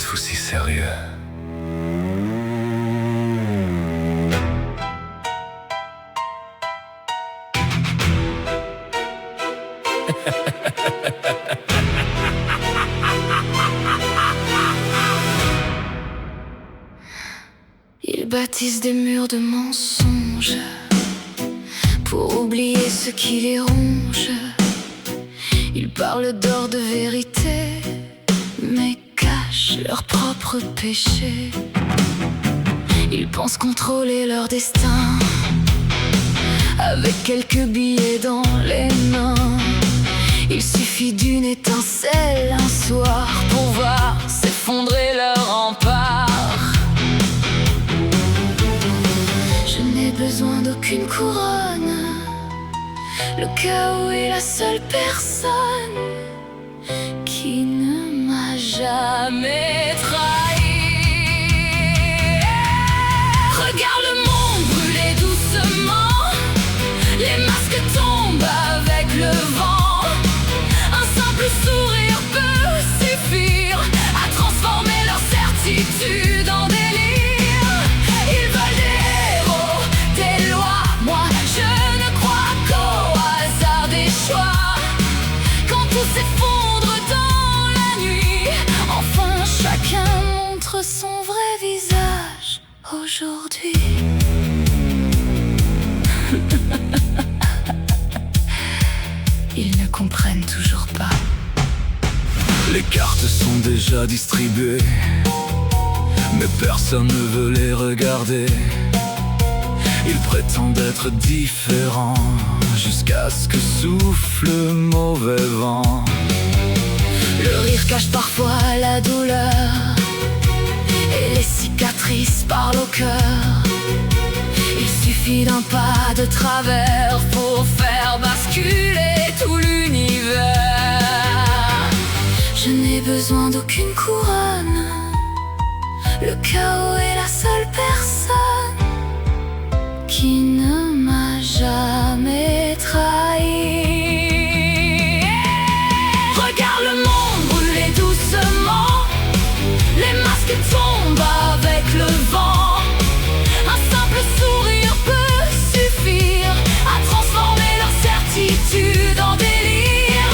êtes-vous si sérieux? Ils bâtissent des murs de mensonges pour oublier ce qui les ronge. Ils parlent d'or de vérité, mais cachent leurs propres péchés. Ils pensent contrôler leur destin avec quelques billets dans les mains. Il suffit d'une étincelle un soir pour voir s'effondrer leur rempart. Je n'ai besoin d'aucune couronne, le chaos est la seule personne qui ne m'a jamais trahi. Regarde le monde brûler doucement, les masques tombent avec le vent. Un simple sourire peut suffire à transformer leur certitude en délire. Ils veulent des héros, des lois, moi je ne crois qu'au hasard des choix. Quand tout s'effondre dans la nuit, enfin chacun montre son vrai visage aujourd'hui. Ils ne comprennent toujours pas. Les cartes sont déjà distribuées, mais personne ne veut les regarder. Ils prétendent être différents jusqu'à ce que souffle le mauvais vent. Le rire cache parfois la douleur et les cicatrices parlent au cœur. Il suffit d'un pas de travers pour faire basculer tout l'univers. Je n'ai besoin d'aucune couronne, le chaos est la seule personne qui ne m'a jamais trahi. Regarde le monde brûler doucement, les masques tombent avec le vent. Un simple sourire peut suffire à transformer leur certitude en délire.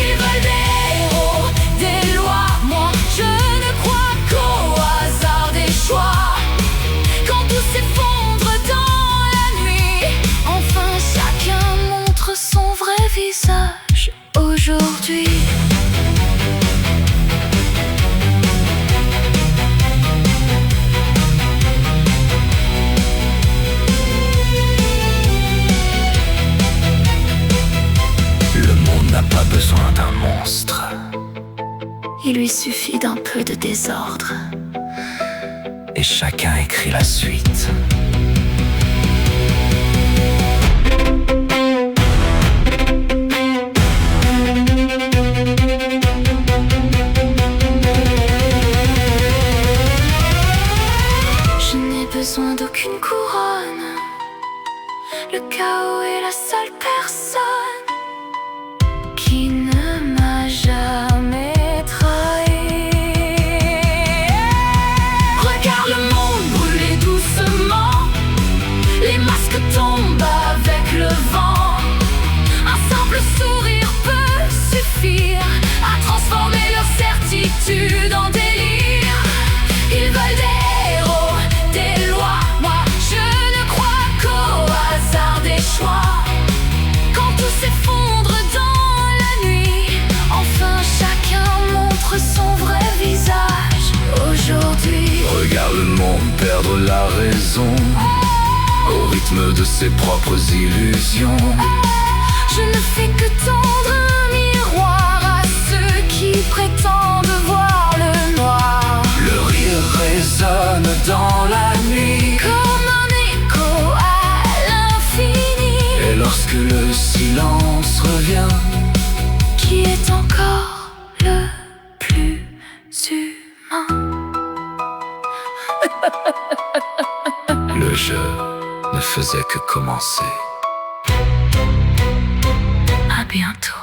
Ils veulent des héros, des lois, moi je ne crois qu'au hasard des choix. Quand tout s'effondre dans la nuit, enfin chacun montre son vrai visage aujourd'hui. N'a pas besoin d'un monstre. Il lui suffit d'un peu de désordre. Et chacun écrit la suite. Je n'ai besoin d'aucune couronne, le chaos est la seule personne qui ne m'a jamais trahi. Regarde le monde brûler doucement, les masques tombent avec le vent. Un simple sourire peut suffire à transformer leur certitude en délire. Ils veulent des héros, des lois, moi je ne crois qu'au hasard des choix. Quand tout s'effondre dans la nuit, enfin chacun montre son vrai visage aujourd'hui. Regarde le monde perdre la raison au rythme de ses propres illusions. Je ne fais que tendre un miroir à ceux qui prétendent voir le noir. Le rire résonne dans la nuit Comme un écho à l'infini. et lorsque le silence revient, Qui est encore le plus humain? le jeu ne faisait que commencer. À bientôt.